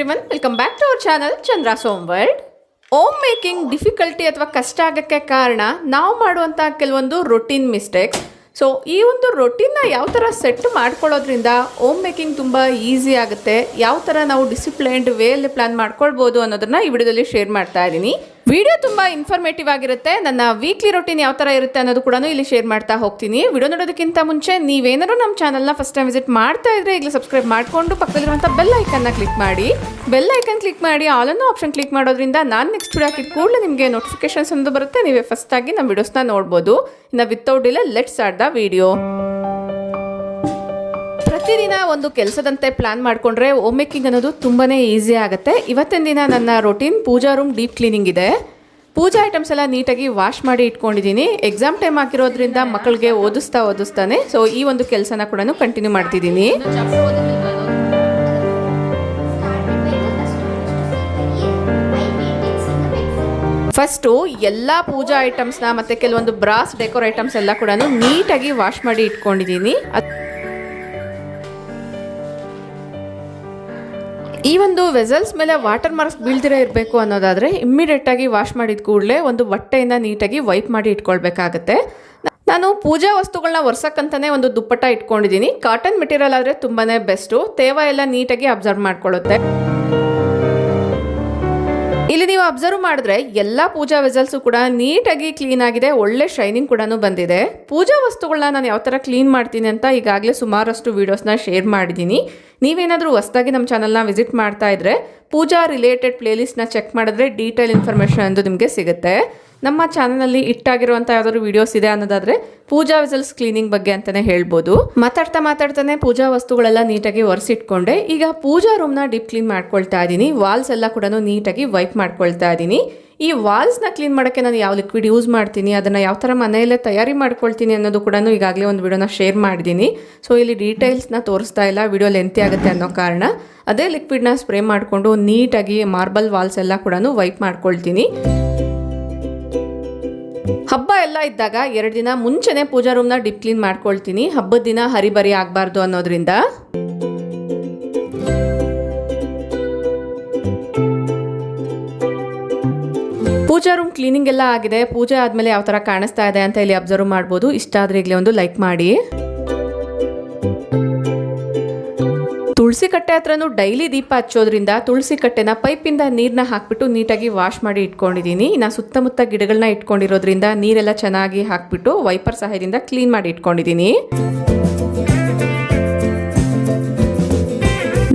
Everyone, welcome back to our channel Chandra's home world. Home making difficulty ಅಥವಾ ಕಷ್ಟ ಆಗೋಕ್ಕೆ ಕಾರಣ ನಾವು ಮಾಡುವಂಥ ಕೆಲವೊಂದು ರೊಟೀನ್ ಮಿಸ್ಟೇಕ್ಸ್. ಸೊ ಈ ಒಂದು ರೊಟೀನ್ನ ಯಾವ ಥರ ಸೆಟ್ ಮಾಡ್ಕೊಳ್ಳೋದ್ರಿಂದ ಹೋಮ್ ಮೇಕಿಂಗ್ ತುಂಬ ಈಸಿ ಆಗುತ್ತೆ, ಯಾವ ಥರ ನಾವು ಡಿಸಿಪ್ಲೈನ್ಡ್ ವೇಯಲ್ಲಿ ಪ್ಲಾನ್ ಮಾಡ್ಕೊಳ್ಬೋದು ಅನ್ನೋದನ್ನ ಈ ವಿಡಿಯೋದಲ್ಲಿ ಶೇರ್ ಮಾಡ್ತಾ ಇದ್ದೀನಿ. ವಿಡಿಯೋ ತುಂಬ ಇನ್ಫಾರ್ಮೇಟಿವ್ ಆಗಿರುತ್ತೆ. ನನ್ನ ವೀಕ್ಲಿ ರೊಟೀನ್ ಯಾವ ಥರ ಇರುತ್ತೆ ಅನ್ನೋದು ಕೂಡ ಇಲ್ಲಿ ಶೇರ್ ಮಾಡ್ತಾ ಹೋಗ್ತೀನಿ. ವಿಡಿಯೋ ನೋಡೋದಕ್ಕಿಂತ ಮುಂಚೆ ನೀವೇನಾದ್ರು ನಮ್ಮ ಚಾನಲ್ನ ಫಸ್ಟ್ ಟೈಮ್ ವಿಸಿಟ್ ಮಾಡ್ತಾ ಇದ್ರೆ ಈಗಲೇ ಸಬ್ಸ್ಕ್ರೈಬ್ ಮಾಡಿಕೊಂಡು ಪಕ್ಕದಲ್ಲಿರುವಂಥ ಬೆಲ್ ಐಕನ್ನ ಕ್ಲಿಕ್ ಮಾಡಿ. ಬೆಲ್ ಐಕನ್ ಕ್ಲಿಕ್ ಮಾಡಿ ಆಲ್ ಅನ್ನೋ ಆಪ್ಷನ್ ಕ್ಲಿಕ್ ಮಾಡೋದ್ರಿಂದ ನಾನು ನೆಕ್ಸ್ಟ್ ವಿಡಿಯೋ ಹಾಕಿದ ಕೂಡಲೇ ನಿಮಗೆ ನೋಟಿಫಿಕೇಶನ್ಸ್ ಒಂದು ಬರುತ್ತೆ. ನೀವೇ ಫಸ್ಟ್ ಆಗಿ ನಮ್ಮ ವಿಡಿಯೋಸ್ನ ನೋಡ್ಬೋದು. ಇನ್ನು without delay let's start the video. ಪ್ರತಿದಿನ ಒಂದು ಕೆಲಸದಂತೆ ಪ್ಲಾನ್ ಮಾಡಿಕೊಂಡ್ರೆ ಹೋಮ್ ಮೇಕಿಂಗ್ ಅನ್ನೋದು ತುಂಬಾ ಈಸಿ ಆಗುತ್ತೆ. ಇವತ್ತಿನ ದಿನ ನನ್ನ ರೊಟೀನ್ ಪೂಜಾ ರೂಮ್ ಡೀಪ್ ಕ್ಲೀನಿಂಗ್ ಇದೆ. ಪೂಜಾ ಐಟಮ್ಸ್ ಎಲ್ಲ ನೀಟಾಗಿ ವಾಶ್ ಮಾಡಿ ಇಟ್ಕೊಂಡಿದ್ದೀನಿ. ಎಕ್ಸಾಮ್ ಟೈಮ್ ಆಗಿರೋದ್ರಿಂದ ಮಕ್ಕಳಿಗೆ ಓದಿಸ್ತಾನೆ. ಸೊ ಈ ಒಂದು ಕೆಲಸನ ಕೂಡ ಕಂಟಿನ್ಯೂ ಮಾಡ್ತಿದ್ದೀನಿ. ಫಸ್ಟು ಎಲ್ಲ ಪೂಜಾ ಐಟಮ್ಸ್ನ ಮತ್ತು ಕೆಲವೊಂದು ಬ್ರಾಸ್ ಡೆಕೋರ್ ಐಟಮ್ಸ್ ಎಲ್ಲ ಕೂಡ ನೀಟಾಗಿ ವಾಶ್ ಮಾಡಿ ಇಟ್ಕೊಂಡಿದ್ದೀನಿ. ಈ ಒಂದು ವೆಸಲ್ಸ್ ಮೇಲೆ ವಾಟರ್ ಮಾರ್ಕ್ಸ್ ಬೀಳ್ದಿರೇ ಇರಬೇಕು ಅನ್ನೋದಾದರೆ ಇಮ್ಮಿಡಿಯೇಟಾಗಿ ವಾಶ್ ಮಾಡಿದ ಕೂಡಲೇ ಒಂದು ಬಟ್ಟೆಯಿಂದ ನೀಟಾಗಿ ವೈಪ್ ಮಾಡಿ ಇಟ್ಕೊಳ್ಬೇಕಾಗತ್ತೆ. ನಾನು ಪೂಜಾ ವಸ್ತುಗಳನ್ನ ಒರ್ಸಕ್ಕಂತಾನೆ ಒಂದು ದುಪ್ಪಟ್ಟ ಇಟ್ಕೊಂಡಿದ್ದೀನಿ. ಕಾಟನ್ ಮೆಟೀರಿಯಲ್ ಆದರೆ ತುಂಬಾ ಬೆಸ್ಟು, ತೇವ ಎಲ್ಲ ನೀಟಾಗಿ ಅಬ್ಸರ್ವ್ ಮಾಡ್ಕೊಳ್ಳುತ್ತೆ. ಇಲ್ಲಿ ನೀವು ಅಬ್ಸರ್ವ್ ಮಾಡಿದ್ರೆ ಎಲ್ಲ ಪೂಜಾ ವೆಸಲ್ಸು ಕೂಡ ನೀಟಾಗಿ ಕ್ಲೀನ್ ಆಗಿದೆ, ಒಳ್ಳೆ ಶೈನಿಂಗ್ ಕೂಡ ಬಂದಿದೆ. ಪೂಜಾ ವಸ್ತುಗಳನ್ನ ನಾನು ಯಾವ ಥರ ಕ್ಲೀನ್ ಮಾಡ್ತೀನಿ ಅಂತ ಈಗಾಗಲೇ ಸುಮಾರಷ್ಟು ವೀಡಿಯೋಸ್ನ ಶೇರ್ ಮಾಡಿದ್ದೀನಿ. ನೀವೇನಾದರೂ ಹೊಸದಾಗಿ ನಮ್ಮ ಚಾನಲ್ನ ವಿಸಿಟ್ ಮಾಡ್ತಾ ಇದ್ರೆ ಪೂಜಾ ರಿಲೇಟೆಡ್ ಪ್ಲೇಲಿಸ್ಟ್ನ ಚೆಕ್ ಮಾಡಿದ್ರೆ ಡೀಟೇಲ್ ಇನ್ಫಾರ್ಮೇಷನ್ ಅಂದು ನಿಮಗೆ ಸಿಗುತ್ತೆ. ನಮ್ಮ ಚಾನಲಲ್ಲಿ ಇಟ್ಟಾಗಿರುವಂಥ ಯಾವ್ದಾದ್ರು ವೀಡಿಯೋಸ್ ಇದೆ ಅನ್ನೋದಾದರೆ ಪೂಜಾ ವೆಸಲ್ಸ್ ಕ್ಲೀನಿಂಗ್ ಬಗ್ಗೆ ಅಂತಲೇ ಹೇಳ್ಬೋದು. ಮಾತಾಡ್ತಾನೆ ಪೂಜಾ ವಸ್ತುಗಳೆಲ್ಲ ನೀಟಾಗಿ ಒರೆಸಿಟ್ಕೊಂಡೆ. ಈಗ ಪೂಜಾ ರೂಮ್ನ ಡೀಪ್ ಕ್ಲೀನ್ ಮಾಡ್ಕೊಳ್ತಾ ಇದ್ದೀನಿ. ವಾಲ್ಸ್ ಎಲ್ಲ ಕೂಡ ನೀಟಾಗಿ ವೈಪ್ ಮಾಡ್ಕೊಳ್ತಾ ಇದ್ದೀನಿ. ಈ ವಾಲ್ಸ್ನ ಕ್ಲೀನ್ ಮಾಡೋಕ್ಕೆ ನಾನು ಯಾವ ಲಿಕ್ವಿಡ್ ಯೂಸ್ ಮಾಡ್ತೀನಿ, ಅದನ್ನು ಯಾವ ಥರ ಮನೆಯಲ್ಲೇ ತಯಾರಿ ಮಾಡ್ಕೊಳ್ತೀನಿ ಅನ್ನೋದು ಕೂಡ ಈಗಾಗಲೇ ಒಂದು ವಿಡಿಯೋನ ಶೇರ್ ಮಾಡಿದ್ದೀನಿ. ಸೊ ಇಲ್ಲಿ ಡೀಟೇಲ್ಸ್ನ ತೋರಿಸ್ತಾ ಇಲ್ಲ, ವಿಡಿಯೋ ಲೆಂತಿ ಆಗುತ್ತೆ ಅನ್ನೋ ಕಾರಣ. ಅದೇ ಲಿಕ್ವಿಡ್ನ ಸ್ಪ್ರೇ ಮಾಡಿಕೊಂಡು ನೀಟಾಗಿ ಮಾರ್ಬಲ್ ವಾಲ್ಸ್ ಎಲ್ಲ ಕೂಡ ವೈಪ್ ಮಾಡ್ಕೊಳ್ತೀನಿ. ಹಬ್ಬ ಎಲ್ಲ ಇದ್ದಾಗ 2 ದಿನ ಮುಂಚೆನೆ ಪೂಜಾ ರೂಮ್ನ ಡೀಪ್ ಕ್ಲೀನ್ ಮಾಡ್ಕೊಳ್ತೀನಿ. ಹಬ್ಬದ ದಿನ ಹರಿಬರಿ ಆಗಬಾರ್ದು ಅನ್ನೋದ್ರಿಂದ. ಪೂಜಾ ರೂಮ್ ಕ್ಲೀನಿಂಗ್ ಎಲ್ಲ ಆಗಿದೆ. ಪೂಜೆ ಆದಮೇಲೆ ಯಾವ ಥರ ಕಾಣಿಸ್ತಾ ಇದೆ ಅಂತ ಇಲ್ಲಿ ಅಬ್ಸರ್ವ್ ಮಾಡ್ಬೋದು. ಇಷ್ಟ ಆದರೆ ಈಗಲೇ ಒಂದು ಲೈಕ್ ಮಾಡಿ. ತುಳಸಿ ಕಟ್ಟೆ ಹತ್ರನೂ ಡೈಲಿ ದೀಪ ಹಚ್ಚೋದ್ರಿಂದ ತುಳಸಿ ಕಟ್ಟೆನ ಪೈಪಿಂದ ನೀರನ್ನ ಹಾಕ್ಬಿಟ್ಟು ನೀಟಾಗಿ ವಾಶ್ ಮಾಡಿ ಇಟ್ಕೊಂಡಿದ್ದೀನಿ. ಇನ್ನು ಸುತ್ತಮುತ್ತ ಗಿಡಗಳನ್ನ ಇಟ್ಕೊಂಡಿರೋದ್ರಿಂದ ನೀರೆಲ್ಲ ಚೆನ್ನಾಗಿ ಹಾಕ್ಬಿಟ್ಟು ವೈಪರ್ ಸಹಾಯದಿಂದ ಕ್ಲೀನ್ ಮಾಡಿ ಇಟ್ಕೊಂಡಿದ್ದೀನಿ.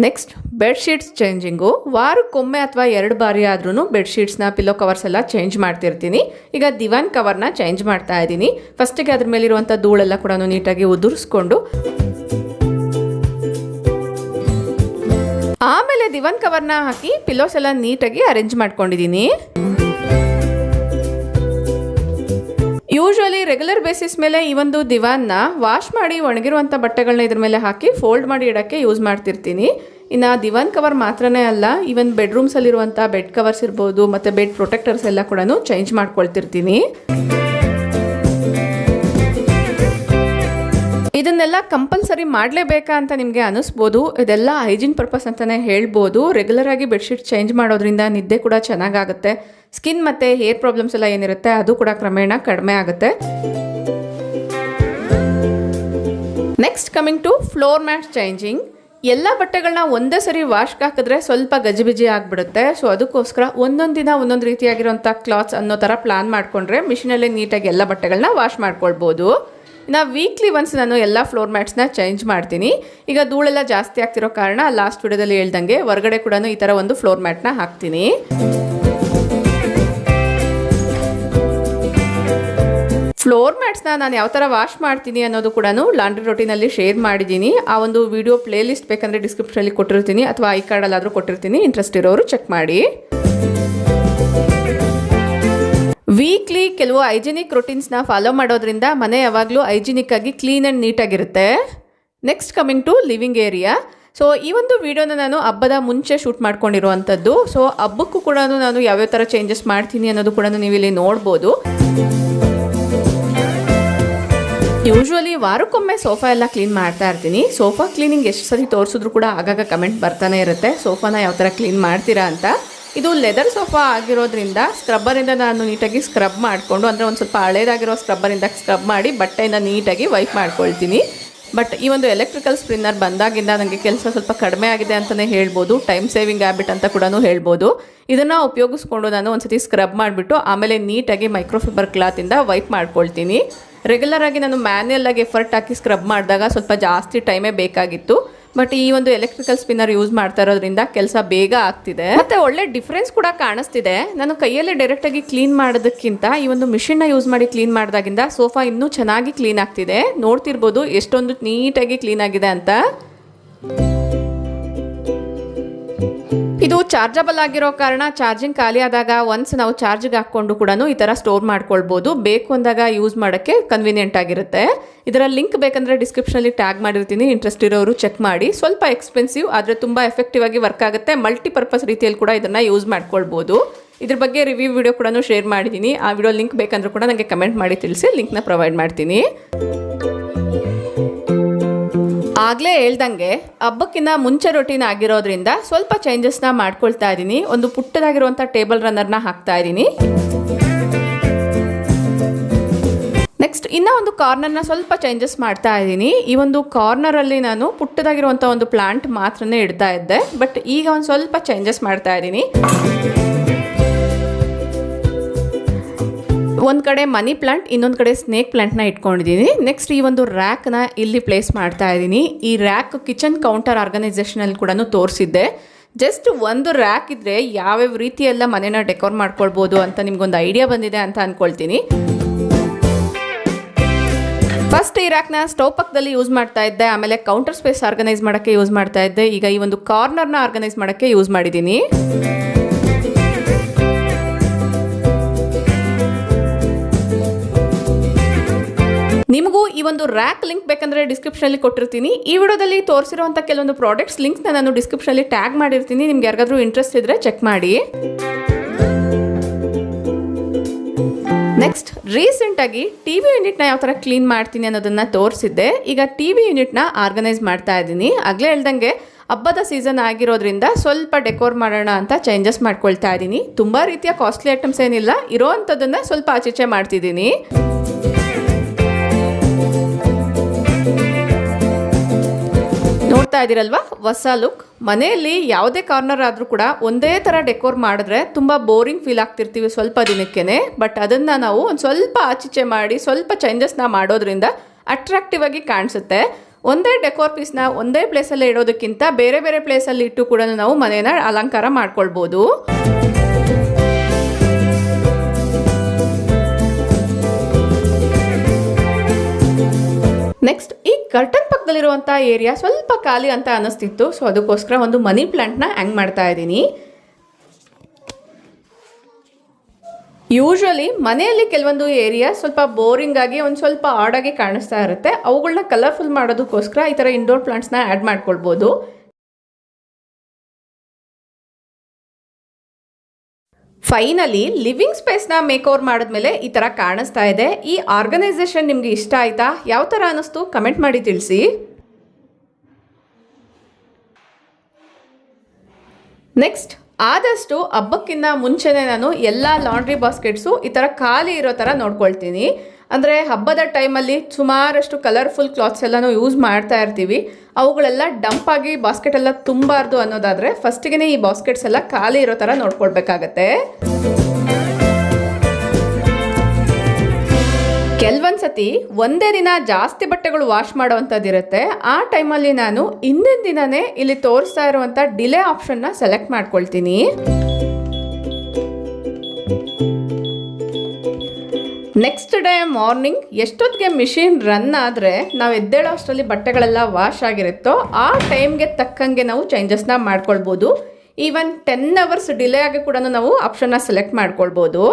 Next bedsheets changing. ವಾರಕ್ಕೊಮ್ಮೆ ಅಥವಾ 2 ಬಾರಿ ಆದ್ರೂ ಬೆಡ್ಶೀಟ್ಸ್ನ ಪಿಲ್ಲೋ ಕವರ್ಸ್ ಎಲ್ಲ ಚೇಂಜ್ ಮಾಡ್ತಿರ್ತೀನಿ. ಈಗ ದಿವಾನ್ ಕವರ್ನ ಚೇಂಜ್ ಮಾಡ್ತಾ ಇದ್ದೀನಿ. ಫಸ್ಟಿಗೆ ಅದ್ರ ಮೇಲಿರುವಂಥ ಧೂಳೆಲ್ಲ ಕೂಡ ನೀಟಾಗಿ ಉದುರಿಸ್ಕೊಂಡು ಆಮೇಲೆ ದಿವಾನ್ ಕವರ್ನ ಹಾಕಿ ಪಿಲ್ಲೋಸ್ ಎಲ್ಲ ನೀಟಾಗಿ ಅರೇಂಜ್ ಮಾಡ್ಕೊಂಡಿದ್ದೀನಿ. ಯೂಶುವಲಿ ರೆಗ್ಯುಲರ್ ಬೇಸಿಸ್ ಮೇಲೆ ಈ ಒಂದು ದಿವಾನ್ನ ವಾಶ್ ಮಾಡಿ ಒಣಗಿರುವಂಥ ಬಟ್ಟೆಗಳನ್ನ ಇದ್ರ ಮೇಲೆ ಹಾಕಿ ಫೋಲ್ಡ್ ಮಾಡಿ ಇಡೋಕ್ಕೆ ಯೂಸ್ ಮಾಡ್ತಿರ್ತೀನಿ. ಇನ್ನು ದಿವಾನ್ ಕವರ್ ಮಾತ್ರನೇ ಅಲ್ಲ, ಈವನ್ ಬೆಡ್ರೂಮ್ಸಲ್ಲಿರುವಂಥ ಬೆಡ್ ಕವರ್ಸ್ ಇರ್ಬೋದು ಮತ್ತು ಬೆಡ್ ಪ್ರೊಟೆಕ್ಟರ್ಸ್ ಎಲ್ಲ ಕೂಡ ಚೇಂಜ್ ಮಾಡ್ಕೊಳ್ತಿರ್ತೀನಿ. ಇದನ್ನೆಲ್ಲ ಕಂಪಲ್ಸರಿ ಮಾಡಲೇಬೇಕಾ ಅಂತ ನಿಮಗೆ ಅನಿಸ್ಬೋದು. ಇದೆಲ್ಲ ಹೈಜೀನ್ ಪರ್ಪಸ್ ಅಂತಲೇ ಹೇಳ್ಬೋದು. ರೆಗ್ಯುಲರ್ ಆಗಿ ಬೆಡ್ಶೀಟ್ ಚೇಂಜ್ ಮಾಡೋದ್ರಿಂದ ನಿದ್ದೆ ಕೂಡ ಚೆನ್ನಾಗಾಗುತ್ತೆ. ಸ್ಕಿನ್ ಮತ್ತು ಹೇರ್ ಪ್ರಾಬ್ಲಮ್ಸ್ ಎಲ್ಲ ಏನಿರುತ್ತೆ ಅದು ಕೂಡ ಕ್ರಮೇಣ ಕಡಿಮೆ ಆಗುತ್ತೆ. Next coming to floor mat changing. ಎಲ್ಲ ಬಟ್ಟೆಗಳನ್ನ ಒಂದೇ ಸರಿ ವಾಶ್ಗೆ ಹಾಕಿದ್ರೆ ಸ್ವಲ್ಪ ಗಜಿಬಿಜಿ ಆಗಿಬಿಡುತ್ತೆ. ಸೊ ಅದಕ್ಕೋಸ್ಕರ ಒಂದೊಂದು ದಿನ ಒಂದೊಂದು ರೀತಿಯಾಗಿರೋಂಥ ಕ್ಲಾತ್ಸ್ ಅನ್ನೋ ಥರ ಪ್ಲಾನ್ ಮಾಡಿಕೊಂಡ್ರೆ ಮಿಷಿನಲ್ಲೇ ನೀಟಾಗಿ ಎಲ್ಲ ಬಟ್ಟೆಗಳನ್ನ ವಾಶ್ ಮಾಡ್ಕೊಳ್ಬೋದು. ಇನ್ನು ವೀಕ್ಲಿ ಒನ್ಸ್ ನಾನು ಎಲ್ಲ ಫ್ಲೋರ್ ಮ್ಯಾಟ್ಸ್ನ ಚೇಂಜ್ ಮಾಡ್ತೀನಿ. ಈಗ ಧೂಳೆಲ್ಲ ಜಾಸ್ತಿ ಆಗ್ತಿರೋ ಕಾರಣ ಲಾಸ್ಟ್ ವಿಡಿಯೋದಲ್ಲಿ ಹೇಳ್ದಂಗೆ ಹೊರಗಡೆ ಕೂಡ ಈ ಥರ ಒಂದು ಫ್ಲೋರ್ ಮ್ಯಾಟ್ನ ಹಾಕ್ತೀನಿ. ಫ್ಲೋರ್ ಮ್ಯಾಟ್ಸ್ನ ನಾನು ಯಾವ ಥರ ವಾಶ್ ಮಾಡ್ತೀನಿ ಅನ್ನೋದು ಕೂಡ ಲಾಂಡ್ರಿ ರೊಟೀನಲ್ಲಿ ಶೇರ್ ಮಾಡಿದ್ದೀನಿ. ಆ ಒಂದು ವಿಡಿಯೋ ಪ್ಲೇ ಲಿಸ್ಟ್ ಬೇಕಂದರೆ ಡಿಸ್ಕ್ರಿಪ್ಷನಲ್ಲಿ ಕೊಟ್ಟಿರ್ತೀನಿ ಅಥವಾ ಐ ಕಾರ್ಡಲ್ಲಾದರೂ ಕೊಟ್ಟಿರ್ತೀನಿ. ಇಂಟ್ರೆಸ್ಟ್ ಇರೋರು ಚೆಕ್ ಮಾಡಿ. ವೀಕ್ಲಿ ಕೆಲವು ಹೈಜಿನಿಕ್ ರೊಟೀನ್ಸ್ನ ಫಾಲೋ ಮಾಡೋದ್ರಿಂದ ಮನೆ ಯಾವಾಗಲೂ ಹೈಜಿನಿಕ್ ಆಗಿ ಕ್ಲೀನ್ ಆ್ಯಂಡ್ ನೀಟಾಗಿರುತ್ತೆ. Next coming to living area. So ಈ ಒಂದು ವಿಡಿಯೋನ ನಾನು ಹಬ್ಬದ ಮುಂಚೆ ಶೂಟ್ ಮಾಡ್ಕೊಂಡಿರುವಂಥದ್ದು. ಸೊ ಹಬ್ಬಕ್ಕೂ ಕೂಡ ನಾನು ಯಾವ್ಯಾವ ಥರ ಚೇಂಜಸ್ ಮಾಡ್ತೀನಿ ಅನ್ನೋದು ಕೂಡ ನೀವು ಇಲ್ಲಿ ನೋಡ್ಬೋದು. ಯೂಶ್ವಲಿ ವಾರಕ್ಕೊಮ್ಮೆ ಸೋಫಾ ಎಲ್ಲ ಕ್ಲೀನ್ ಮಾಡ್ತಾ ಇರ್ತೀನಿ. ಸೋಫಾ ಕ್ಲೀನಿಂಗ್ ಎಷ್ಟು ಸರಿ ತೋರಿಸಿದ್ರು ಕೂಡ ಆಗಾಗ ಕಮೆಂಟ್ ಬರ್ತಾನೆ ಇರುತ್ತೆ, ಸೋಫಾನ ಯಾವ ಥರ ಕ್ಲೀನ್ ಮಾಡ್ತೀರಾ ಅಂತ. ಇದು ಲೆದರ್ ಸೋಫಾ ಆಗಿರೋದ್ರಿಂದ ಸ್ಕ್ರಬ್ಬರಿಂದ ನಾನು ನೀಟಾಗಿ ಸ್ಕ್ರಬ್ ಮಾಡಿಕೊಂಡು, ಅಂದರೆ ಒಂದು ಸ್ವಲ್ಪ ಹಳೇದಾಗಿರೋ ಸ್ಕ್ರಬ್ಬರಿಂದ ಸ್ಕ್ರಬ್ ಮಾಡಿ ಬಟ್ಟೆಯಿಂದ ನೀಟಾಗಿ ವೈಪ್ ಮಾಡ್ಕೊಳ್ತೀನಿ. ಬಟ್ ಈ ಒಂದು ಎಲೆಕ್ಟ್ರಿಕಲ್ ಸ್ಪಿನ್ನರ್ ಬಂದಾಗಿಂದ ನನಗೆ ಕೆಲಸ ಸ್ವಲ್ಪ ಕಡಿಮೆ ಆಗಿದೆ ಅಂತಲೇ ಹೇಳ್ಬೋದು. ಟೈಮ್ ಸೇವಿಂಗ್ ಹ್ಯಾಬಿಟ್ ಅಂತ ಕೂಡ ಹೇಳ್ಬೋದು. ಇದನ್ನು ಉಪಯೋಗಿಸ್ಕೊಂಡು ನಾನು ಒಂದ್ಸತಿ ಸ್ಕ್ರಬ್ ಮಾಡಿಬಿಟ್ಟು ಆಮೇಲೆ ನೀಟಾಗಿ ಮೈಕ್ರೋಫೈಬರ್ ಕ್ಲಾತಿಂದ ವೈಪ್ ಮಾಡ್ಕೊಳ್ತೀನಿ. ರೆಗ್ಯುಲರ್ ಆಗಿ ನಾನು ಮ್ಯಾನ್ಯಲ್ ಆಗಿ ಎಫರ್ಟ್ ಹಾಕಿ ಸ್ಕ್ರಬ್ ಮಾಡಿದಾಗ ಸ್ವಲ್ಪ ಜಾಸ್ತಿ ಟೈಮೇ ಬೇಕಾಗಿತ್ತು. ಬಟ್ ಈ ಒಂದು ಎಲೆಕ್ಟ್ರಿಕಲ್ ಸ್ಪಿನ್ನರ್ ಯೂಸ್ ಮಾಡ್ತಾ ಇರೋದ್ರಿಂದ ಕೆಲಸ ಬೇಗ ಆಗ್ತಿದೆ, ಮತ್ತೆ ಒಳ್ಳೆ ಡಿಫ್ರೆನ್ಸ್ ಕೂಡ ಕಾಣಿಸ್ತಿದೆ. ನಾನು ಕೈಯಲ್ಲಿ ಡೈರೆಕ್ಟಾಗಿ ಕ್ಲೀನ್ ಮಾಡೋದಕ್ಕಿಂತ ಈ ಒಂದು ಮಿಷಿನ್ನ ಯೂಸ್ ಮಾಡಿ ಕ್ಲೀನ್ ಮಾಡಿದಾಗಿಂದ ಸೋಫಾ ಇನ್ನೂ ಚೆನ್ನಾಗಿ ಕ್ಲೀನ್ ಆಗ್ತಿದೆ. ನೋಡ್ತಿರ್ಬೋದು ಎಷ್ಟೊಂದು ನೀಟಾಗಿ ಕ್ಲೀನ್ ಆಗಿದೆ ಅಂತ. ಇದು ಚಾರ್ಜಬಲ್ ಆಗಿರೋ ಕಾರಣ ಚಾರ್ಜಿಂಗ್ ಖಾಲಿ ಆದಾಗ ಒನ್ಸ್ ನಾವು ಚಾರ್ಜ್ಗೆ ಹಾಕ್ಕೊಂಡು ಕೂಡ ಈ ಥರ ಸ್ಟೋರ್ ಮಾಡ್ಕೊಳ್ಬೋದು. ಬೇಕು ಅಂದಾಗ ಯೂಸ್ ಮಾಡೋಕ್ಕೆ ಕನ್ವೀನಿಯೆಂಟ್ ಆಗಿರುತ್ತೆ. ಇದರ ಲಿಂಕ್ ಬೇಕಂದರೆ ಡಿಸ್ಕ್ರಿಪ್ಷನಲ್ಲಿ ಟ್ಯಾಗ್ ಮಾಡಿರ್ತೀನಿ, ಇಂಟ್ರೆಸ್ಟ್ ಇರೋರು ಚೆಕ್ ಮಾಡಿ. ಸ್ವಲ್ಪ ಎಕ್ಸ್ಪೆನ್ಸಿವ್ ಆದರೆ ತುಂಬ ಎಫೆಕ್ಟಿವ್ ಆಗಿ ವರ್ಕ್ ಆಗುತ್ತೆ. ಮಲ್ಟಿಪರ್ಪಸ್ ರೀತಿಯಲ್ಲಿ ಕೂಡ ಇದನ್ನು ಯೂಸ್ ಮಾಡ್ಕೊಳ್ಬೋದು. ಇದ್ರ ಬಗ್ಗೆ ರಿವ್ಯೂ ವಿಡಿಯೋ ಕೂಡ ಶೇರ್ ಮಾಡಿದ್ದೀನಿ. ಆ ವಿಡಿಯೋ ಲಿಂಕ್ ಬೇಕಂದ್ರೂ ಕೂಡ ನನಗೆ ಕಮೆಂಟ್ ಮಾಡಿ ತಿಳಿಸಿ, ಲಿಂಕ್ನ ಪ್ರೊವೈಡ್ ಮಾಡ್ತೀನಿ. ಆಗಲೇ ಹೇಳ್ದಂಗೆ ಹಬ್ಬಕ್ಕಿಂತ ಮುಂಚೆ ರೊಟೀನ್ ಆಗಿರೋದ್ರಿಂದ ಸ್ವಲ್ಪ ಚೇಂಜಸ್ನ ಮಾಡ್ಕೊಳ್ತಾ ಇದ್ದೀನಿ. ಒಂದು ಪುಟ್ಟದಾಗಿರುವಂಥ ಟೇಬಲ್ ರನ್ನರ್ನ ಹಾಕ್ತಾ ಇದ್ದೀನಿ. ನೆಕ್ಸ್ಟ್ ಇನ್ನೂ ಒಂದು ಕಾರ್ನರ್ನ ಸ್ವಲ್ಪ ಚೇಂಜಸ್ ಮಾಡ್ತಾ ಇದ್ದೀನಿ. ಈ ಒಂದು ಕಾರ್ನರಲ್ಲಿ ನಾನು ಪುಟ್ಟದಾಗಿರುವಂಥ ಒಂದು ಪ್ಲಾಂಟ್ ಮಾತ್ರನೇ ಇಡ್ತಾ ಇದ್ದೆ, ಬಟ್ ಈಗ ಒಂದು ಸ್ವಲ್ಪ ಚೇಂಜಸ್ ಮಾಡ್ತಾ ಇದ್ದೀನಿ. ಒಂದು ಕಡೆ ಮನಿ ಪ್ಲಾಂಟ್, ಇನ್ನೊಂದು ಕಡೆ ಸ್ನೇಕ್ ಪ್ಲಾಂಟ್ನ ಇಟ್ಕೊಂಡಿದ್ದೀನಿ. ನೆಕ್ಸ್ಟ್ ಈ ಒಂದು ರ್ಯಾಕ್ನ ಇಲ್ಲಿ ಪ್ಲೇಸ್ ಮಾಡ್ತಾ ಇದ್ದೀನಿ. ಈ ರ್ಯಾಕ್ ಕಿಚನ್ ಕೌಂಟರ್ ಆರ್ಗನೈಸೇಷನಲ್ಲಿ ಕೂಡ ತೋರಿಸಿದ್ದೆ. ಜಸ್ಟ್ ಒಂದು ರ್ಯಾಕ್ ಇದ್ದರೆ ಯಾವ್ಯಾವ ರೀತಿಯೆಲ್ಲ ಮನೇನ ಡೆಕೋರ್ ಮಾಡ್ಕೊಳ್ಬೋದು ಅಂತ ನಿಮ್ಗೊಂದು ಐಡಿಯಾ ಬಂದಿದೆ ಅಂತ ಅಂದ್ಕೊಳ್ತೀನಿ. ಫಸ್ಟ್ ಈ ರ್ಯಾಕ್ನ ಸ್ಟವ್ ಪಕ್ಕದಲ್ಲಿ ಯೂಸ್ ಮಾಡ್ತಾ ಇದ್ದೆ, ಆಮೇಲೆ ಕೌಂಟರ್ ಸ್ಪೇಸ್ ಆರ್ಗನೈಸ್ ಮಾಡೋಕ್ಕೆ ಯೂಸ್ ಮಾಡ್ತಾ ಇದ್ದೆ. ಈಗ ಈ ಒಂದು ಕಾರ್ನರ್ನ ಆರ್ಗನೈಸ್ ಮಾಡೋಕ್ಕೆ ಯೂಸ್ ಮಾಡಿದ್ದೀನಿ. ನಿಮಗೂ ಈ ಒಂದು ರ್ಯಾಕ್ ಲಿಂಕ್ ಬೇಕಂದರೆ ಡಿಸ್ಕ್ರಿಪ್ಷನಲ್ಲಿ ಕೊಟ್ಟಿರ್ತೀನಿ. ಈ ವಿಡಿಯೋದಲ್ಲಿ ತೋರಿಸಿರುವಂಥ ಕೆಲವೊಂದು ಪ್ರಾಡಕ್ಟ್ಸ್ ಲಿಂಕ್ಸ್ನ ನಾನು ಡಿಸ್ಕ್ರಿಪ್ಷನಲ್ಲಿ ಟ್ಯಾಗ್ ಮಾಡಿರ್ತೀನಿ. ನಿಮ್ಗೆ ಯಾರಿಗಾದ್ರೂ ಇಂಟ್ರೆಸ್ಟ್ ಇದ್ದರೆ ಚೆಕ್ ಮಾಡಿ. ನೆಕ್ಸ್ಟ್ ರೀಸೆಂಟಾಗಿ ಟಿ ವಿ ಯೂನಿಟ್ನ ಯಾವ ಥರ ಕ್ಲೀನ್ ಮಾಡ್ತೀನಿ ಅನ್ನೋದನ್ನು ತೋರಿಸಿದ್ದೆ. ಈಗ ಟಿ ವಿ ಯೂನಿಟ್ನ ಆರ್ಗನೈಸ್ ಮಾಡ್ತಾ ಇದ್ದೀನಿ. ಆಗಲೇ ಹೇಳ್ದಂಗೆ ಹಬ್ಬದ ಸೀಸನ್ ಆಗಿರೋದ್ರಿಂದ ಸ್ವಲ್ಪ ಡೆಕೋರ್ ಮಾಡೋಣ ಅಂತ ಚೇಂಜಸ್ ಮಾಡ್ಕೊಳ್ತಾ ಇದ್ದೀನಿ. ತುಂಬ ರೀತಿಯ ಕಾಸ್ಟ್ಲಿ ಐಟಮ್ಸ್ ಏನಿಲ್ಲ, ಇರೋವಂಥದ್ದನ್ನು ಸ್ವಲ್ಪ ಆಚೀಚೆ ಮಾಡ್ತಿದ್ದೀನಿ. ನೋಡ್ತಾ ಇದ್ದೀರಲ್ವಾ ಹೊಸ ಲುಕ್. ಮನೆಯಲ್ಲಿ ಯಾವುದೇ ಕಾರ್ನರ್ ಆದರೂ ಕೂಡ ಒಂದೇ ಥರ ಡೆಕೋರ್ ಮಾಡಿದ್ರೆ ತುಂಬ ಬೋರಿಂಗ್ ಫೀಲ್ ಆಗ್ತಿರ್ತೀವಿ ಸ್ವಲ್ಪ ದಿನಕ್ಕೇ. ಬಟ್ ಅದನ್ನು ನಾವು ಒಂದು ಸ್ವಲ್ಪ ಆಚೀಚೆ ಮಾಡಿ ಸ್ವಲ್ಪ ಚೇಂಜಸ್ನ ಮಾಡೋದ್ರಿಂದ ಅಟ್ರಾಕ್ಟಿವ್ ಆಗಿ ಕಾಣಿಸುತ್ತೆ. ಒಂದೇ ಡೆಕೋರ್ ಪೀಸ್ನ ಒಂದೇ ಪ್ಲೇಸಲ್ಲೇ ಇಡೋದಕ್ಕಿಂತ ಬೇರೆ ಬೇರೆ ಪ್ಲೇಸಲ್ಲಿ ಇಟ್ಟು ಕೂಡ ನಾವು ಮನೇನ ಅಲಂಕಾರ ಮಾಡ್ಕೊಳ್ಬೋದು. ನೆಕ್ಸ್ಟ್ ಈ ಕರ್ಟನ್ ಪಕ್ಕದಲ್ಲಿರುವಂಥ ಏರಿಯಾ ಸ್ವಲ್ಪ ಖಾಲಿ ಅಂತ ಅನ್ನಿಸ್ತಿತ್ತು, ಸೊ ಅದಕ್ಕೋಸ್ಕರ ಒಂದು ಮನಿ ಪ್ಲಾಂಟ್ನ ಹ್ಯಾಂಗ್ ಮಾಡ್ತಾ ಇದ್ದೀನಿ. ಯೂಶ್ವಲಿ ಮನೆಯಲ್ಲಿ ಕೆಲವೊಂದು ಏರಿಯಾ ಸ್ವಲ್ಪ ಬೋರಿಂಗ್ ಆಗಿ ಒಂದು ಸ್ವಲ್ಪ ಆಡಾಗಿ ಕಾಣಿಸ್ತಾ ಇರುತ್ತೆ. ಅವುಗಳನ್ನ ಕಲರ್ಫುಲ್ ಮಾಡೋದಕ್ಕೋಸ್ಕರ ಈ ಥರ ಇಂಡೋರ್ ಪ್ಲಾಂಟ್ಸ್ನ ಆ್ಯಡ್ ಮಾಡ್ಕೊಳ್ಬೋದು. ಫೈನಲಿ ಲಿವಿಂಗ್ ಸ್ಪೇಸ್ನ ಮೇಕ್ ಓವರ್ ಮಾಡಿದ್ಮೇಲೆ ಈ ಥರ ಕಾಣಿಸ್ತಾ ಇದೆ. ಈ ಆರ್ಗನೈಸೇಷನ್ ನಿಮಗೆ ಇಷ್ಟ ಆಯಿತಾ? ಯಾವ ಥರ ಅನ್ನಿಸ್ತು ಕಮೆಂಟ್ ಮಾಡಿ ತಿಳಿಸಿ. ನೆಕ್ಸ್ಟ್ ಆದಷ್ಟು ಹಬ್ಬಕ್ಕಿಂತ ಮುಂಚೆನೇ ನಾನು ಎಲ್ಲ ಲಾಂಡ್ರಿ ಬಾಸ್ಕೆಟ್ಸು ಈ ಥರ ಖಾಲಿ ಇರೋ ಥರ ನೋಡ್ಕೊಳ್ತೀನಿ. ಅಂದರೆ ಹಬ್ಬದ ಟೈಮಲ್ಲಿ ಸುಮಾರಷ್ಟು ಕಲರ್ಫುಲ್ ಕ್ಲಾತ್ಸ್ ಎಲ್ಲನೂ ಯೂಸ್ ಮಾಡ್ತಾ ಇರ್ತೀವಿ. ಅವುಗಳೆಲ್ಲ ಡಂಪ್ ಆಗಿ ಬಾಸ್ಕೆಟ್ ಎಲ್ಲ ತುಂಬಾರ್ದು ಅನ್ನೋದಾದರೆ ಫಸ್ಟಿಗೆ ಈ ಬಾಸ್ಕೆಟ್ಸ್ ಎಲ್ಲ ಖಾಲಿ ಇರೋ ಥರ ನೋಡ್ಕೊಳ್ಬೇಕಾಗತ್ತೆ. ಕೆಲವೊಂದ್ಸತಿ ಒಂದೇ ದಿನ ಜಾಸ್ತಿ ಬಟ್ಟೆಗಳು ವಾಶ್ ಮಾಡೋವಂಥದ್ದಿರುತ್ತೆ. ಆ ಟೈಮಲ್ಲಿ ನಾನು ಹಿಂದಿನ ದಿನನೇ ಇಲ್ಲಿ ತೋರಿಸ್ತಾ ಇರುವಂಥ ಡಿಲೇ ಆಪ್ಷನ್ನ ಸೆಲೆಕ್ಟ್ ಮಾಡ್ಕೊಳ್ತೀನಿ. ನೆಕ್ಸ್ಟ್ ಡೇ ಮಾರ್ನಿಂಗ್ ಎಷ್ಟೊತ್ತಿಗೆ ಮಿಷಿನ್ ರನ್ ಆದರೆ ನಾವು ಎದ್ದೇಳೋ ಅಷ್ಟರಲ್ಲಿ ಬಟ್ಟೆಗಳೆಲ್ಲ ವಾಶ್ ಆಗಿರುತ್ತೋ ಆ ಟೈಮ್ಗೆ ತಕ್ಕಂಗೆ ನಾವು ಚೇಂಜಸ್ನ ಮಾಡ್ಕೊಳ್ಬೋದು. ಈವನ್ 10 hours ಡಿಲೇ ಆಗಿ ಕೂಡ ನಾವು ಆಪ್ಷನ್ನ ಸೆಲೆಕ್ಟ್ ಮಾಡ್ಕೊಳ್ಬೋದು.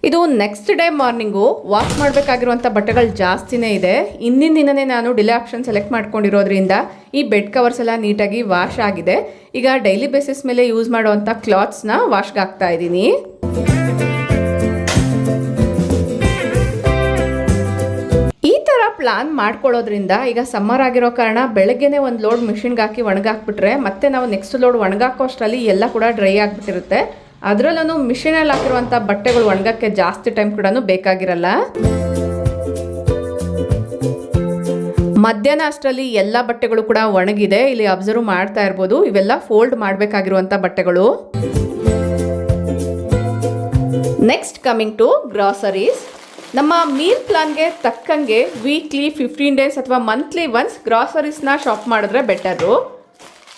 ಇದು ನೆಕ್ಸ್ಟ್ ಡೇ ಮಾರ್ನಿಂಗು ವಾಶ್ ಮಾಡಬೇಕಾಗಿರುವಂಥ ಬಟ್ಟೆಗಳು ಜಾಸ್ತಿನೇ ಇದೆ. ಹಿಂದಿನ ದಿನನೇ ನಾನು ಡಿಲೇ ಆಪ್ಷನ್ ಸೆಲೆಕ್ಟ್ ಮಾಡ್ಕೊಂಡಿರೋದ್ರಿಂದ ಈ ಬೆಡ್ ಕವರ್ಸ್ ಎಲ್ಲ ನೀಟಾಗಿ ವಾಶ್ ಆಗಿದೆ. ಈಗ ಡೈಲಿ ಬೇಸಿಸ್ ಮೇಲೆ ಯೂಸ್ ಮಾಡುವಂಥ ಕ್ಲಾತ್ಸ್ನ ವಾಶ್ಗೆ ಹಾಕ್ತಾ ಇದ್ದೀನಿ. ಪ್ಲಾನ್ ಮಾಡ್ಕೊಳ್ಳೋದ್ರಿಂದ ಈಗ ಸಮ್ಮರ್ ಆಗಿರೋ ಕಾರಣ ಬೆಳಗ್ಗೆನೇ ಒಂದು ಲೋಡ್ ಮಿಷಿನ್ಗೆ ಹಾಕಿ ಒಣಗಾಕ್ಬಿಟ್ರೆ ಮತ್ತೆ ನಾವು ನೆಕ್ಸ್ಟ್ ಲೋಡ್ ಒಣಗಾಕೋ ಅಷ್ಟರಲ್ಲಿ ಎಲ್ಲ ಕೂಡ ಡ್ರೈ ಆಗಿಬಿಟ್ಟಿರುತ್ತೆ. ಅದರಲ್ಲೂ ಮಿಷಿನಲ್ಲಿ ಹಾಕಿರುವಂಥ ಬಟ್ಟೆಗಳು ಒಣಗಕ್ಕೆ ಜಾಸ್ತಿ ಟೈಮ್ ಕೂಡ ಬೇಕಾಗಿರಲ್ಲ. ಮಧ್ಯಾಹ್ನ ಅಷ್ಟರಲ್ಲಿ ಎಲ್ಲ ಬಟ್ಟೆಗಳು ಕೂಡ ಒಣಗಿದೆ. ಇಲ್ಲಿ ಅಬ್ಸರ್ವ್ ಮಾಡ್ತಾ ಇರ್ಬೋದು, ಇವೆಲ್ಲ ಫೋಲ್ಡ್ ಮಾಡಬೇಕಾಗಿರುವಂಥ ಬಟ್ಟೆಗಳು. Next coming to groceries. ನಮ್ಮ ಮೀಲ್ ಪ್ಲಾನ್ಗೆ ತಕ್ಕಂಗೆ ವೀಕ್ಲಿ 15 ಡೇಸ್ ಅಥವಾ ಮಂತ್ಲಿ ಒನ್ಸ್ ಗ್ರಾಸರೀಸ್ನ ಶಾಪ್ ಮಾಡಿದ್ರೆ ಬೆಟರು.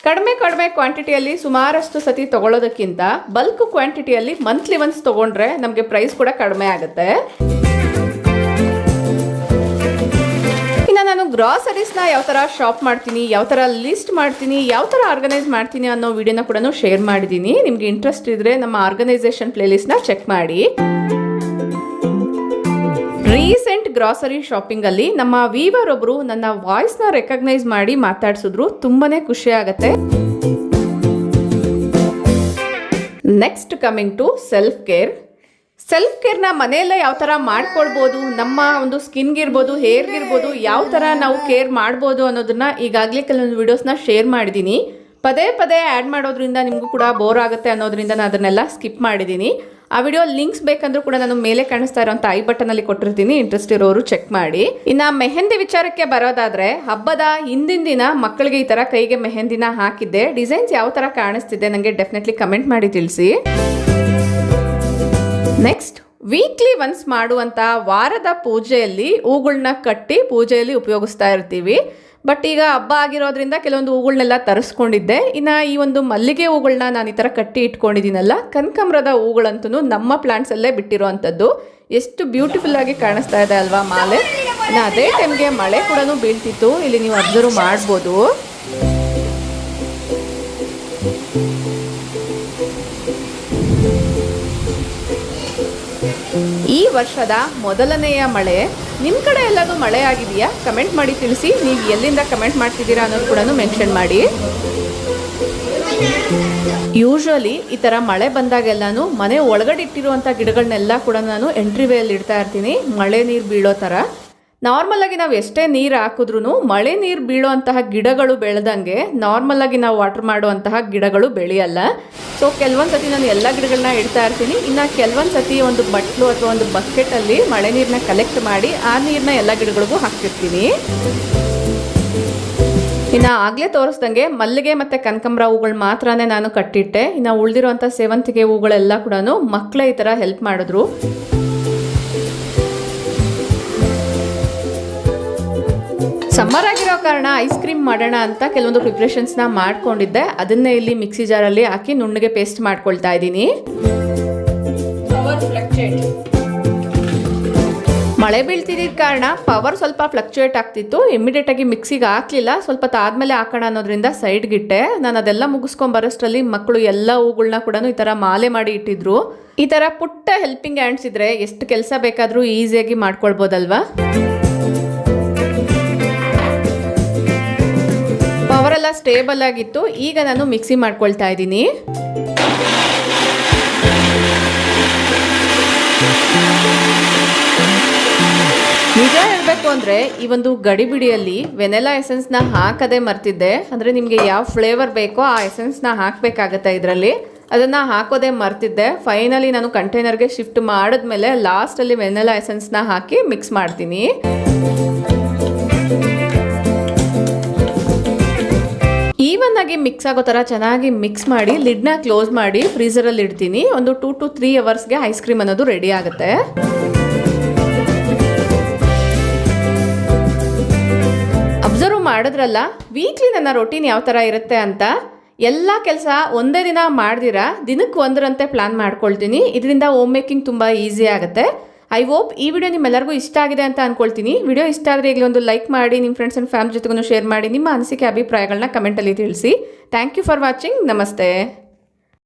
ಕಡಿಮೆ ಕ್ವಾಂಟಿಟಿಯಲ್ಲಿ ಸುಮಾರಷ್ಟು ಸತಿ ತೊಗೊಳೋದಕ್ಕಿಂತ ಬಲ್ಕ್ ಕ್ವಾಂಟಿಟಿಯಲ್ಲಿ ಮಂತ್ಲಿ ಒನ್ಸ್ ತೊಗೊಂಡ್ರೆ ನಮಗೆ ಪ್ರೈಸ್ ಕೂಡ ಕಡಿಮೆ ಆಗುತ್ತೆ. ಇನ್ನು ನಾನು ಗ್ರಾಸರೀಸ್ನ ಯಾವ ಥರ ಶಾಪ್ ಮಾಡ್ತೀನಿ, ಯಾವ ಥರ ಲಿಸ್ಟ್ ಮಾಡ್ತೀನಿ, ಯಾವ ಥರ ಆರ್ಗನೈಸ್ ಮಾಡ್ತೀನಿ ಅನ್ನೋ ವಿಡಿಯೋನ ಕೂಡ ಶೇರ್ ಮಾಡಿದ್ದೀನಿ. ನಿಮಗೆ ಇಂಟ್ರೆಸ್ಟ್ ಇದ್ದರೆ ನಮ್ಮ ಆರ್ಗನೈಸೇಷನ್ ಪ್ಲೇಲಿಸ್ಟ್ನ ಚೆಕ್ ಮಾಡಿ. ರೀಸೆಂಟ್ ಗ್ರಾಸರಿ ಶಾಪಿಂಗಲ್ಲಿ ನಮ್ಮ ವೀವರ್ ಒಬ್ಬರು ನನ್ನ ವಾಯ್ಸ್ನ ರೆಕಗ್ನೈಸ್ ಮಾಡಿ ಮಾತಾಡ್ಸಿದ್ರು. ತುಂಬಾನೇ ಖುಷಿ ಆಗುತ್ತೆ. ನೆಕ್ಸ್ಟ್ ಕಮಿಂಗ್ ಟು ಸೆಲ್ಫ್ ಕೇರ್ನ ಮನೆಯಲ್ಲೇ ಯಾವ ಥರ ಮಾಡ್ಕೊಳ್ಬೋದು, ನಮ್ಮ ಒಂದು ಸ್ಕಿನ್ಗಿರ್ಬೋದು, ಹೇರ್ಗಿರ್ಬೋದು, ಯಾವ ಥರ ನಾವು ಕೇರ್ ಮಾಡ್ಬೋದು ಅನ್ನೋದನ್ನ ಈಗಾಗಲೇ ಕೆಲವೊಂದು ವಿಡಿಯೋಸ್ನ ಶೇರ್ ಮಾಡಿದ್ದೀನಿ. ಪದೇ ಆ್ಯಡ್ ಮಾಡೋದ್ರಿಂದ ನಿಮಗೂ ಕೂಡ ಬೋರ್ ಆಗುತ್ತೆ ಅನ್ನೋದ್ರಿಂದ ನಾನು ಅದನ್ನೆಲ್ಲ ಸ್ಕಿಪ್ ಮಾಡಿದ್ದೀನಿ. ಆ ವಿಡಿಯೋ ಲಿಂಕ್ಸ್ ಬೇಕಂದ್ರೂ ಕೂಡ ನಾನು ಮೇಲೆ ಕಾಣಿಸ್ತಾ ಇರೋಂಥ ಐ ಬಟನಲ್ಲಿ ಕೊಟ್ಟಿರ್ತೀನಿ, ಇಂಟ್ರೆಸ್ಟ್ ಇರೋರು ಚೆಕ್ ಮಾಡಿ. ಇನ್ನು ಮೆಹಂದಿ ವಿಚಾರಕ್ಕೆ ಬರೋದಾದ್ರೆ, ಹಬ್ಬದ ಹಿಂದಿನ ದಿನ ಮಕ್ಕಳಿಗೆ ಈ ಥರ ಕೈಗೆ ಮೆಹಂದಿನ ಹಾಕಿದ್ದೆ. ಡಿಸೈನ್ಸ್ ಯಾವ ಥರ ಕಾಣಿಸ್ತಿದೆ ನನಗೆ ಡೆಫಿನೆಟ್ಲಿ ಕಮೆಂಟ್ ಮಾಡಿ ತಿಳಿಸಿ. ನೆಕ್ಸ್ಟ್, ವೀಕ್ಲಿ ಒನ್ಸ್ ಮಾಡುವಂಥ ವಾರದ ಪೂಜೆಯಲ್ಲಿ ಹೂಗಳನ್ನ ಕಟ್ಟಿ ಪೂಜೆಯಲ್ಲಿ ಉಪಯೋಗಿಸ್ತಾ ಇರ್ತೀವಿ. ಬಟ್ ಈಗ ಹಬ್ಬ ಆಗಿರೋದ್ರಿಂದ ಕೆಲವೊಂದು ಹೂಗಳನ್ನೆಲ್ಲ ತರಿಸ್ಕೊಂಡಿದ್ದೆ. ಇನ್ನು ಈ ಒಂದು ಮಲ್ಲಿಗೆ ಹೂಗಳನ್ನ ನಾನು ಈ ಥರ ಕಟ್ಟಿ ಇಟ್ಕೊಂಡಿದ್ದೀನಲ್ಲ, ಕನಕಾಂಬರದ ಹೂಗಳಂತೂ ನಮ್ಮ ಪ್ಲಾಂಟ್ಸಲ್ಲೇ ಬಿಟ್ಟಿರೋವಂಥದ್ದು. ಎಷ್ಟು ಬ್ಯೂಟಿಫುಲ್ ಆಗಿ ಕಾಣಿಸ್ತಾ ಇದೆ ಅಲ್ವಾ ಮಾಲೆ. ಇನ್ನು ಅದೇ ಟೈಮ್ಗೆ ಮಳೆ ಕೂಡ ಬೀಳ್ತಿತ್ತು, ಇಲ್ಲಿ ನೀವು ಅಬ್ಸರ್ವ್ ಮಾಡ್ಬೋದು. ಈ ವರ್ಷದ ಮೊದಲನೆಯ ಮಳೆ ನಿಮ್ಮ ಕಡೆ ಎಲ್ಲದೂ ಮಳೆ ಆಗಿದೆಯಾ? ಕಮೆಂಟ್ ಮಾಡಿ ತಿಳಿಸಿ. ನೀವು ಎಲ್ಲಿಂದ ಕಮೆಂಟ್ ಮಾಡ್ತಿದ್ದೀರಾ ಅನ್ನೋದು ಕೂಡ ಮೆನ್ಷನ್ ಮಾಡಿ. ಯೂಶ್ವಲಿ ಈ ಥರ ಮಳೆ ಬಂದಾಗೆಲ್ಲನೂ ಮನೆ ಒಳಗಡೆ ಇಟ್ಟಿರುವಂಥ ಗಿಡಗಳನ್ನೆಲ್ಲ ಕೂಡ ನಾನು ಎಂಟ್ರಿ ವೇಯಲ್ಲಿ ಇಡ್ತಾ ಇರ್ತೀನಿ, ಮಳೆ ನೀರು ಬೀಳೋ ಥರ. ನಾರ್ಮಲಾಗಿ ನಾವು ಎಷ್ಟೇ ನೀರು ಹಾಕಿದ್ರೂ ಮಳೆ ನೀರು ಬೀಳೋವಂತಹ ಗಿಡಗಳು ಬೆಳೆದಂಗೆ ನಾರ್ಮಲಾಗಿ ನಾವು ವಾಟರ್ ಮಾಡುವಂತಹ ಗಿಡಗಳು ಬೆಳೆಯಲ್ಲ. ಸೊ ಕೆಲವೊಂದು ಸತಿ ನಾನು ಎಲ್ಲ ಗಿಡಗಳನ್ನ ಇಡ್ತಾ ಇರ್ತೀನಿ. ಇನ್ನು ಕೆಲವೊಂದು ಸತಿ ಒಂದು ಬಟ್ಲು ಅಥವಾ ಒಂದು ಬಕೆಟಲ್ಲಿ ಮಳೆ ನೀರನ್ನ ಕಲೆಕ್ಟ್ ಮಾಡಿ ಆ ನೀರನ್ನ ಎಲ್ಲ ಗಿಡಗಳಿಗೂ ಹಾಕ್ತಿರ್ತೀನಿ. ಇನ್ನು ಆಗಲೇ ತೋರಿಸ್ದಂಗೆ ಮಲ್ಲಿಗೆ ಮತ್ತು ಕನಕಾಂಬರ ಹೂಗಳು ಮಾತ್ರನೇ ನಾನು ಕಟ್ಟಿಟ್ಟೆ. ಇನ್ನು ಉಳಿದಿರುವಂಥ ಸೇವಂತಿಗೆ ಹೂಗಳೆಲ್ಲ ಕೂಡ ಮಕ್ಕಳೇ ಈ ಥರ ಹೆಲ್ಪ್ ಮಾಡಿದ್ರು. ಸಮ್ಮರ್ ಆಗಿರೋ ಕಾರಣ ಐಸ್ ಕ್ರೀಮ್ ಮಾಡೋಣ ಅಂತ ಕೆಲವೊಂದು ಪ್ರಿಪ್ರೇಷನ್ಸ್ನ ಮಾಡ್ಕೊಂಡಿದ್ದೆ. ಅದನ್ನೇ ಇಲ್ಲಿ ಮಿಕ್ಸಿ ಜಾರಲ್ಲಿ ಹಾಕಿ ನುಣ್ಣಗೆ ಪೇಸ್ಟ್ ಮಾಡ್ಕೊಳ್ತಾ ಇದ್ದೀನಿ. ಮಳೆ ಬೀಳ್ತಿದ್ದ ಕಾರಣ ಪವರ್ ಸ್ವಲ್ಪ ಫ್ಲಕ್ಚುಯೇಟ್ ಆಗ್ತಿತ್ತು. ಇಮಿಡಿಯೇಟಾಗಿ ಮಿಕ್ಸಿಗೆ ಹಾಕಲಿಲ್ಲ, ಸ್ವಲ್ಪ ಆದಮೇಲೆ ಹಾಕೋಣ ಅನ್ನೋದ್ರಿಂದ ಸೈಡ್ಗಿಟ್ಟೆ. ನಾನು ಅದೆಲ್ಲ ಮುಗಿಸ್ಕೊಂಡು ಬರೋಷ್ಟರಲ್ಲಿ ಮಕ್ಕಳು ಎಲ್ಲ ಹೂಗಳನ್ನ ಕೂಡ ಈ ಥರ ಮಾಲೆ ಮಾಡಿ ಇಟ್ಟಿದ್ರು. ಈ ಥರ ಪುಟ್ಟ ಹೆಲ್ಪಿಂಗ್ ಹ್ಯಾಂಡ್ಸ್ ಇದ್ರೆ ಎಷ್ಟು ಕೆಲಸ ಬೇಕಾದರೂ ಈಸಿಯಾಗಿ ಮಾಡ್ಕೊಳ್ಬೋದಲ್ವಾ. ಪವರೆಲ್ಲ ಸ್ಟೇಬಲ್ ಆಗಿತ್ತು. ಈಗ ನಾನು ಮಿಕ್ಸಿ ಮಾಡ್ಕೊಳ್ತಾ ಇದ್ದೀನಿ. ನಿಜ ಹೇಳಬೇಕು ಅಂದರೆ ಈ ಒಂದು ಗಡಿಬಿಡಿಯಲ್ಲಿ ವೆನಿಲಾ ಎಸೆನ್ಸ್ನ ಹಾಕದೇ ಮರ್ತಿದ್ದೆ. ಅಂದರೆ ನಿಮಗೆ ಯಾವ ಫ್ಲೇವರ್ ಬೇಕೋ ಆ ಎಸೆನ್ಸ್ನ ಹಾಕಬೇಕಾಗತ್ತೆ ಇದರಲ್ಲಿ. ಅದನ್ನು ಹಾಕೋದೇ ಮರ್ತಿದ್ದೆ. ಫೈನಲಿ ನಾನು ಕಂಟೈನರ್ಗೆ ಶಿಫ್ಟ್ ಮಾಡಿದ್ಮೇಲೆ ಲಾಸ್ಟಲ್ಲಿ ವೆನಿಲಾ ಎಸೆನ್ಸ್ನ ಹಾಕಿ ಮಿಕ್ಸ್ ಮಾಡ್ತೀನಿ. ಈವನ್ ಆಗಿ ಮಿಕ್ಸ್ ಆಗೋ ಥರ ಚೆನ್ನಾಗಿ ಮಿಕ್ಸ್ ಮಾಡಿ ಲಿಡ್ನ ಕ್ಲೋಸ್ ಮಾಡಿ ಫ್ರೀಸರಲ್ಲಿ ಇಡ್ತೀನಿ. ಒಂದು 2 to 3 ಅವರ್ಸ್ಗೆ ಐಸ್ ಕ್ರೀಮ್ ಅನ್ನೋದು ರೆಡಿ ಆಗುತ್ತೆ. ಅಬ್ಸರ್ವ್ ಮಾಡಿದ್ರಲ್ಲ ವೀಕ್ಲಿ ನನ್ನ ರೊಟೀನ್ ಯಾವ ಥರ ಇರುತ್ತೆ ಅಂತ. ಎಲ್ಲ ಕೆಲಸ ಒಂದೇ ದಿನ ಮಾಡ್ದಿರಾ ದಿನಕ್ಕೆ ಒಂದರಂತೆ ಪ್ಲಾನ್ ಮಾಡ್ಕೊಳ್ತೀನಿ. ಇದರಿಂದ ಹೋಮ್ ಮೇಕಿಂಗ್ ತುಂಬ ಈಸಿ ಆಗುತ್ತೆ. ಐ ಹೋಪ್ ಈ ವಿಡಿಯೋ ನಿಮ್ಮೆಲ್ಲರಿಗೂ ಇಷ್ಟ ಆಗಿದೆ ಅಂತ ಅನ್ಕೊಳ್ತೀನಿ. ವಿಡಿಯೋ ಇಷ್ಟ ಆದರೆ ಈಗಲೇ ಒಂದು ಲೈಕ್ ಮಾಡಿ, ನಿಮ್ಮ ಫ್ರೆಂಡ್ಸ್ ಆ್ಯಂಡ್ ಫ್ಯಾಮಿಲಿ ಜೊತೆಗೂ ಶೇರ್ ಮಾಡಿ. ನಿಮ್ಮ ಅನಿಸಿಕೆ ಅಭಿಪ್ರಾಯಗಳನ್ನ ಕಮೆಂಟಲ್ಲಿ ತಿಳಿಸಿ. Thank you for watching. ನಮಸ್ತೆ.